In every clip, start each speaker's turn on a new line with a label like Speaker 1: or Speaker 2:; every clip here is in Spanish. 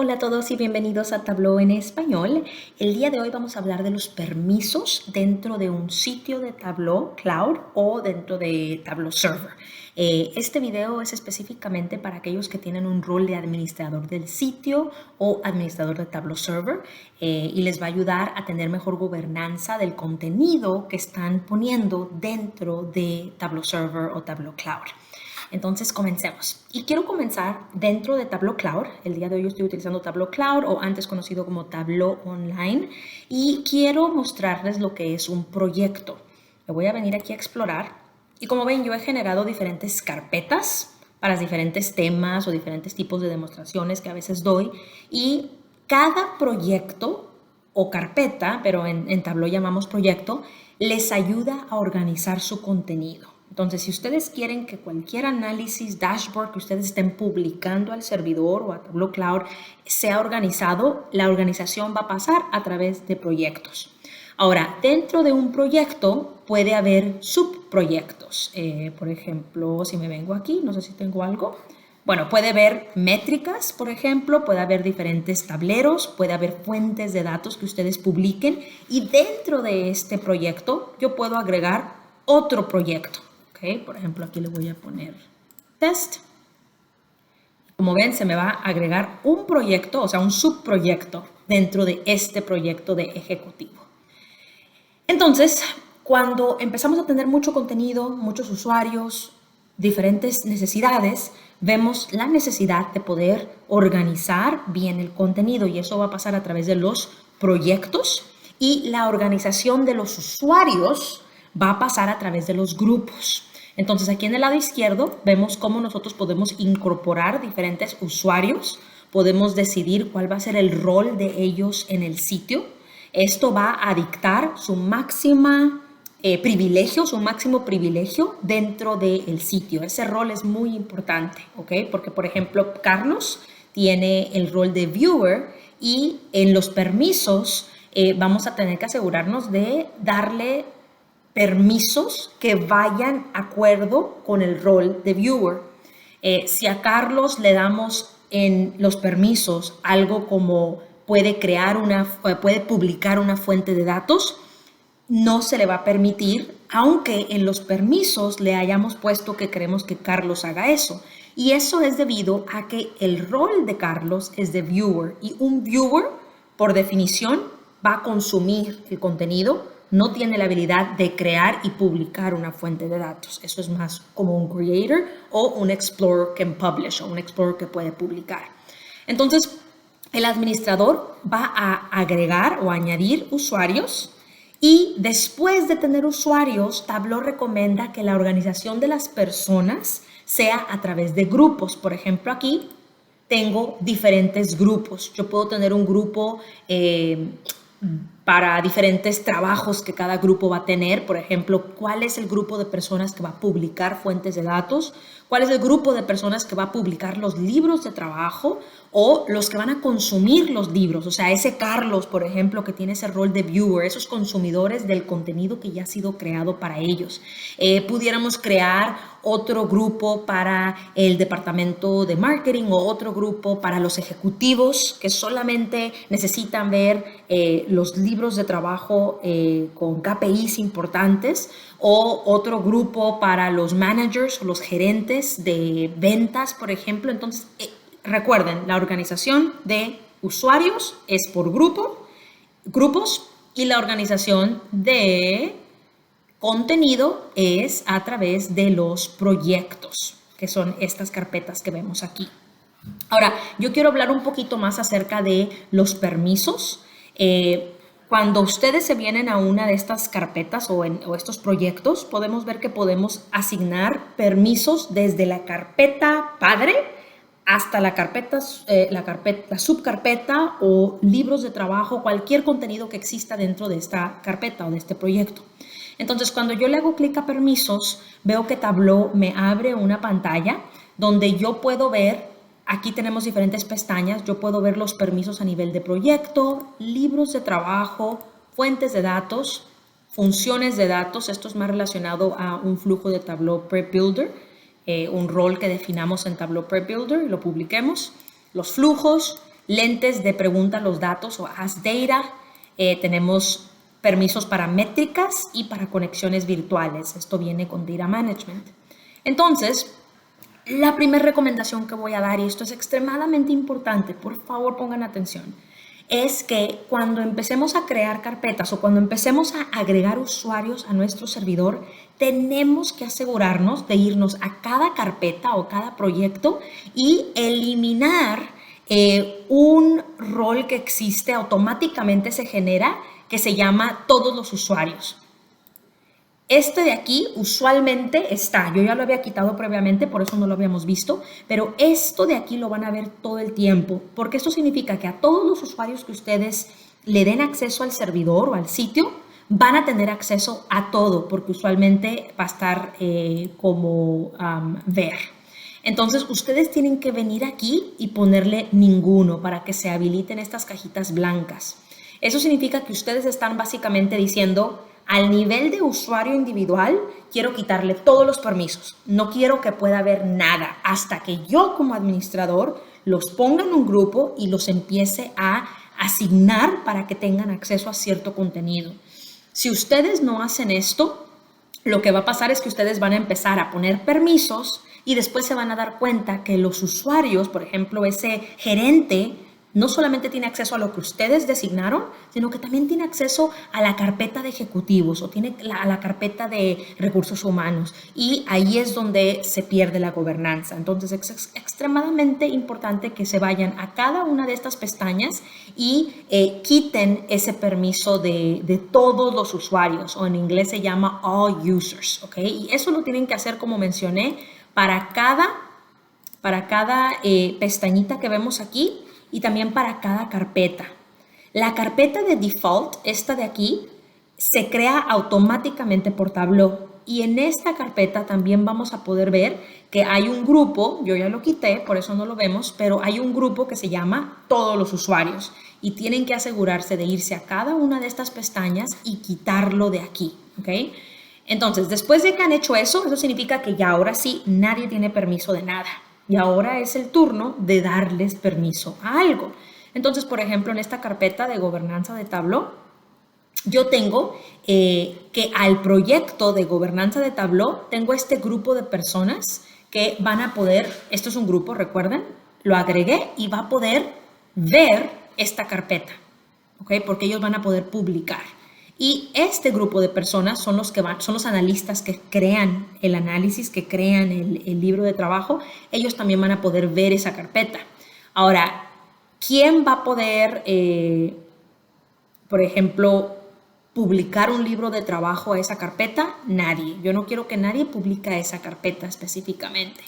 Speaker 1: Hola a todos y bienvenidos a Tableau en español. El día de hoy vamos a hablar de los permisos dentro de un sitio de Tableau Cloud o dentro de Tableau Server. Este video es específicamente para aquellos que tienen un rol de administrador del sitio o administrador de Tableau Server y les va a ayudar a tener mejor gobernanza del contenido que están poniendo dentro de Tableau Server o Tableau Cloud. Entonces comencemos. Y quiero comenzar dentro de Tableau Cloud. El día de hoy estoy utilizando Tableau Cloud o antes conocido como Tableau Online y quiero mostrarles lo que es un proyecto. Me voy a venir aquí a explorar y como ven yo he generado diferentes carpetas para diferentes temas o diferentes tipos de demostraciones que a veces doy y cada proyecto o carpeta, pero en Tableau llamamos proyecto, les ayuda a organizar su contenido. Entonces, si ustedes quieren que cualquier análisis, dashboard que ustedes estén publicando al servidor o a Tableau Cloud sea organizado, la organización va a pasar a través de proyectos. Ahora, dentro de un proyecto puede haber subproyectos. Por ejemplo, si me vengo aquí, no sé si tengo algo. Bueno, puede haber métricas, por ejemplo, puede haber diferentes tableros, puede haber fuentes de datos que ustedes publiquen y dentro de este proyecto yo puedo agregar otro proyecto. Okay, por ejemplo, aquí le voy a poner test. Como ven, se me va a agregar un proyecto, o sea, un subproyecto dentro de este proyecto de ejecutivo. Entonces, cuando empezamos a tener mucho contenido, muchos usuarios, diferentes necesidades, vemos la necesidad de poder organizar bien el contenido y eso va a pasar a través de los proyectos y la organización de los usuarios va a pasar a través de los grupos. Entonces, aquí en el lado izquierdo vemos cómo nosotros podemos incorporar diferentes usuarios, podemos decidir cuál va a ser el rol de ellos en el sitio. Esto va a dictar su máximo privilegio dentro del sitio. Ese rol es muy importante, ¿ok? Porque, por ejemplo, Carlos tiene el rol de viewer y en los permisos vamos a tener que asegurarnos de darle permisos que vayan de acuerdo con el rol de viewer. Si a Carlos le damos en los permisos algo como puede publicar una fuente de datos, no se le va a permitir, aunque en los permisos le hayamos puesto que queremos que Carlos haga eso. Y eso es debido a que el rol de Carlos es de viewer y un viewer, por definición, va a consumir el contenido, no tiene la habilidad de crear y publicar una fuente de datos. Eso es más como un creator o un explorer que publish o un explorer que puede publicar. Entonces, el administrador va a agregar o añadir usuarios y después de tener usuarios, Tableau recomienda que la organización de las personas sea a través de grupos. Por ejemplo, aquí tengo diferentes grupos. Yo puedo tener un grupo para diferentes trabajos que cada grupo va a tener. Por ejemplo, cuál es el grupo de personas que va a publicar fuentes de datos, cuál es el grupo de personas que va a publicar los libros de trabajo o los que van a consumir los libros. O sea, ese Carlos, por ejemplo, que tiene ese rol de viewer, esos consumidores del contenido que ya ha sido creado para ellos. Pudiéramos crear otro grupo para el departamento de marketing o otro grupo para los ejecutivos que solamente necesitan ver los libros de trabajo con KPIs importantes o otro grupo para los managers o los gerentes de ventas, por ejemplo. Entonces, recuerden, la organización de usuarios es por grupos y la organización de contenido es a través de los proyectos, que son estas carpetas que vemos aquí. Ahora, yo quiero hablar un poquito más acerca de los permisos. Cuando ustedes se vienen a una de estas carpetas o estos proyectos, podemos ver que podemos asignar permisos desde la carpeta padre hasta la subcarpeta o libros de trabajo, cualquier contenido que exista dentro de esta carpeta o de este proyecto. Entonces, cuando yo le hago clic a permisos, veo que Tableau me abre una pantalla donde yo puedo ver, aquí tenemos diferentes pestañas, yo puedo ver los permisos a nivel de proyecto, libros de trabajo, fuentes de datos, funciones de datos. Esto es más relacionado a un flujo de Tableau Prep Builder, un rol que definamos en Tableau Prep Builder y lo publiquemos. Los flujos, lentes de pregunta los datos o Ask Data. Tenemos permisos para métricas y para conexiones virtuales. Esto viene con Data Management. Entonces, la primera recomendación que voy a dar, y esto es extremadamente importante, por favor pongan atención, es que cuando empecemos a crear carpetas o cuando empecemos a agregar usuarios a nuestro servidor, tenemos que asegurarnos de irnos a cada carpeta o cada proyecto y eliminar un rol que existe, automáticamente se genera, que se llama todos los usuarios. Este de aquí usualmente está, yo ya lo había quitado previamente, por eso no lo habíamos visto, pero esto de aquí lo van a ver todo el tiempo, porque esto significa que a todos los usuarios que ustedes le den acceso al servidor o al sitio, van a tener acceso a todo, porque usualmente va a estar como ver. Entonces, ustedes tienen que venir aquí y ponerle ninguno para que se habiliten estas cajitas blancas. Eso significa que ustedes están básicamente diciendo, al nivel de usuario individual, quiero quitarle todos los permisos. No quiero que pueda haber nada hasta que yo como administrador los ponga en un grupo y los empiece a asignar para que tengan acceso a cierto contenido. Si ustedes no hacen esto, lo que va a pasar es que ustedes van a empezar a poner permisos y después se van a dar cuenta que los usuarios, por ejemplo, ese gerente, no solamente tiene acceso a lo que ustedes designaron, sino que también tiene acceso a la carpeta de ejecutivos o tiene a la carpeta de recursos humanos. Y ahí es donde se pierde la gobernanza. Entonces es extremadamente importante que se vayan a cada una de estas pestañas y quiten ese permiso de todos los usuarios, o en inglés se llama all users, ¿ok? Y eso lo tienen que hacer, como mencioné, para cada pestañita que vemos aquí, y también para cada carpeta. La carpeta de default, esta de aquí, se crea automáticamente por Tableau. Y en esta carpeta también vamos a poder ver que hay un grupo, yo ya lo quité, por eso no lo vemos, pero hay un grupo que se llama todos los usuarios. Y tienen que asegurarse de irse a cada una de estas pestañas y quitarlo de aquí, ¿ok? Entonces, después de que han hecho eso, eso significa que ya ahora sí nadie tiene permiso de nada. Y ahora es el turno de darles permiso a algo. Entonces, por ejemplo, en esta carpeta de gobernanza de Tableau, yo tengo que al proyecto de gobernanza de Tableau, tengo este grupo de personas que van a poder, esto es un grupo, recuerden, lo agregué y va a poder ver esta carpeta, ¿ok? Porque ellos van a poder publicar. Y este grupo de personas son los analistas que crean el análisis, que crean el libro de trabajo. Ellos también van a poder ver esa carpeta. Ahora, ¿quién va a poder, por ejemplo, publicar un libro de trabajo a esa carpeta? Nadie. Yo no quiero que nadie publique a esa carpeta específicamente.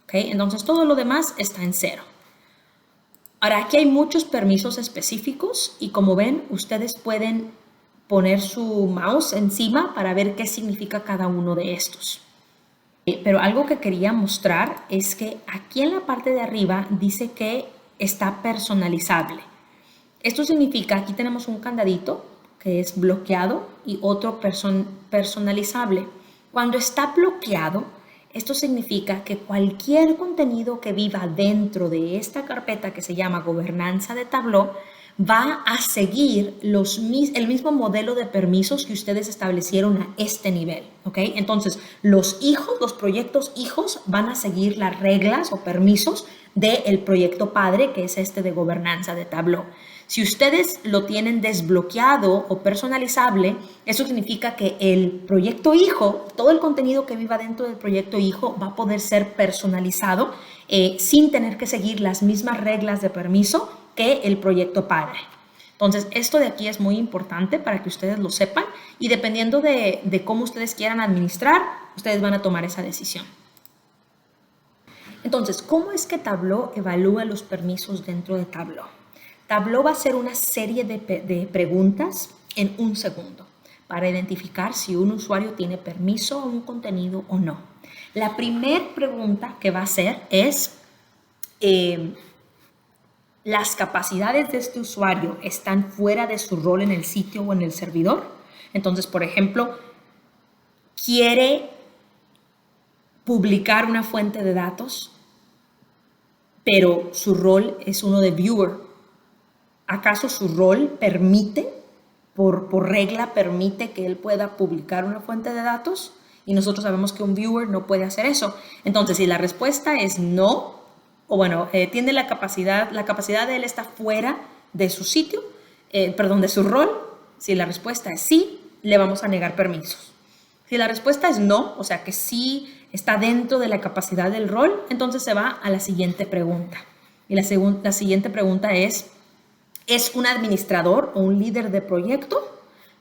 Speaker 1: ¿Ok? Entonces, todo lo demás está en cero. Ahora, aquí hay muchos permisos específicos y como ven, ustedes pueden poner su mouse encima para ver qué significa cada uno de estos. Pero algo que quería mostrar es que aquí en la parte de arriba dice que está personalizable. Esto significa, aquí tenemos un candadito que es bloqueado y otro personalizable. Cuando está bloqueado, esto significa que cualquier contenido que viva dentro de esta carpeta que se llama gobernanza de Tableau va a seguir el mismo modelo de permisos que ustedes establecieron a este nivel, ¿ok? Entonces, los proyectos hijos van a seguir las reglas o permisos del proyecto padre, que es este de gobernanza de Tableau. Si ustedes lo tienen desbloqueado o personalizable, eso significa que el proyecto hijo, todo el contenido que viva dentro del proyecto hijo va a poder ser personalizado sin tener que seguir las mismas reglas de permiso que el proyecto padre. Entonces, esto de aquí es muy importante para que ustedes lo sepan y dependiendo de cómo ustedes quieran administrar, ustedes van a tomar esa decisión. Entonces, ¿cómo es que Tableau evalúa los permisos dentro de Tableau? Tableau va a hacer una serie de preguntas en un segundo para identificar si un usuario tiene permiso a un contenido o no. La primera pregunta que va a hacer es ¿las capacidades de este usuario están fuera de su rol en el sitio o en el servidor? Entonces, por ejemplo, ¿quiere publicar una fuente de datos pero su rol es uno de viewer. ¿Acaso su rol permite, por regla, permite que él pueda publicar una fuente de datos? Y nosotros sabemos que un viewer no puede hacer eso. Entonces, si la respuesta es no, o bueno, tiene la capacidad de él está fuera de su sitio, de su rol. Si la respuesta es sí, le vamos a negar permisos. Si la respuesta es no, o sea que sí está dentro de la capacidad del rol, entonces se va a la siguiente pregunta. Y la siguiente pregunta ¿es un administrador o un líder de proyecto?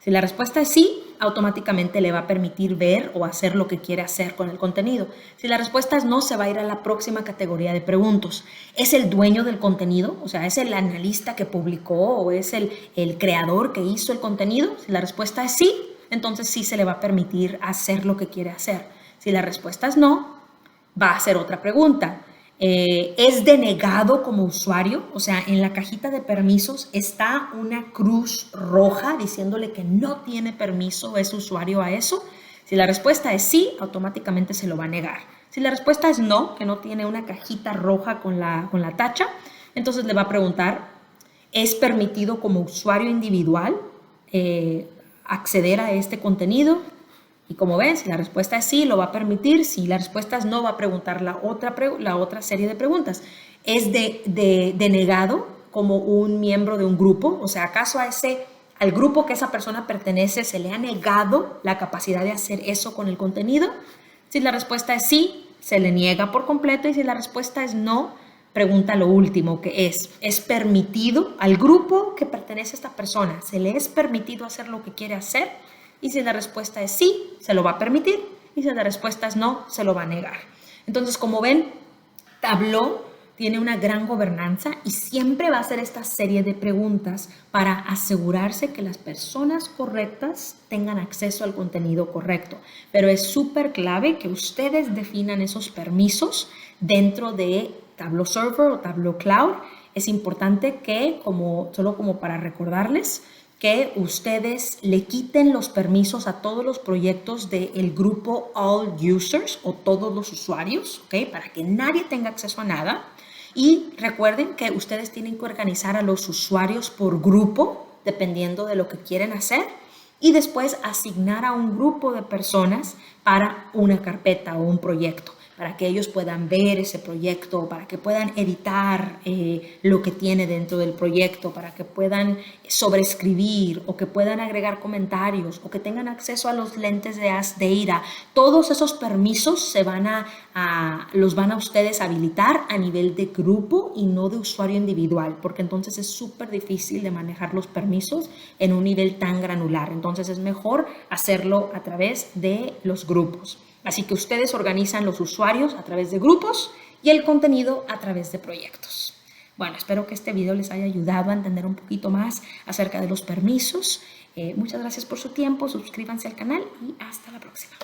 Speaker 1: Si la respuesta es sí, automáticamente le va a permitir ver o hacer lo que quiere hacer con el contenido. Si la respuesta es no, se va a ir a la próxima categoría de preguntas. ¿Es el dueño del contenido? O sea, ¿es el analista que publicó o es el creador que hizo el contenido? Si la respuesta es sí, entonces sí se le va a permitir hacer lo que quiere hacer. Si la respuesta es no, va a hacer otra pregunta. ¿Es denegado como usuario? O sea, en la cajita de permisos está una cruz roja diciéndole que no tiene permiso ese usuario a eso. Si la respuesta es sí, automáticamente se lo va a negar. Si la respuesta es no, que no tiene una cajita roja con la tacha, entonces le va a preguntar, ¿es permitido como usuario individual acceder a este contenido? Y como ven, si la respuesta es sí, lo va a permitir. Si la respuesta es no, va a preguntar la otra serie de preguntas. ¿Es denegado como un miembro de un grupo? O sea, ¿acaso al grupo que esa persona pertenece se le ha negado la capacidad de hacer eso con el contenido? Si la respuesta es sí, se le niega por completo. Y si la respuesta es no, pregunta lo último, que ¿es permitido al grupo que pertenece a esta persona? ¿Se le es permitido hacer lo que quiere hacer? Y si la respuesta es sí, se lo va a permitir. Y si la respuesta es no, se lo va a negar. Entonces, como ven, Tableau tiene una gran gobernanza y siempre va a hacer esta serie de preguntas para asegurarse que las personas correctas tengan acceso al contenido correcto. Pero es súper clave que ustedes definan esos permisos dentro de Tableau Server o Tableau Cloud. Es importante que, solo como para recordarles, que ustedes le quiten los permisos a todos los proyectos del grupo All Users o todos los usuarios, ¿ok? Para que nadie tenga acceso a nada. Y recuerden que ustedes tienen que organizar a los usuarios por grupo, dependiendo de lo que quieren hacer, y después asignar a un grupo de personas para una carpeta o un proyecto, para que ellos puedan ver ese proyecto, para que puedan editar lo que tiene dentro del proyecto, para que puedan sobreescribir o que puedan agregar comentarios o que tengan acceso a los lentes de Data. Todos esos permisos los van a ustedes habilitar a nivel de grupo y no de usuario individual, porque entonces es súper difícil de manejar los permisos en un nivel tan granular. Entonces es mejor hacerlo a través de los grupos. Así que ustedes organizan los usuarios a través de grupos y el contenido a través de proyectos. Bueno, espero que este video les haya ayudado a entender un poquito más acerca de los permisos. Muchas gracias por su tiempo, suscríbanse al canal y hasta la próxima.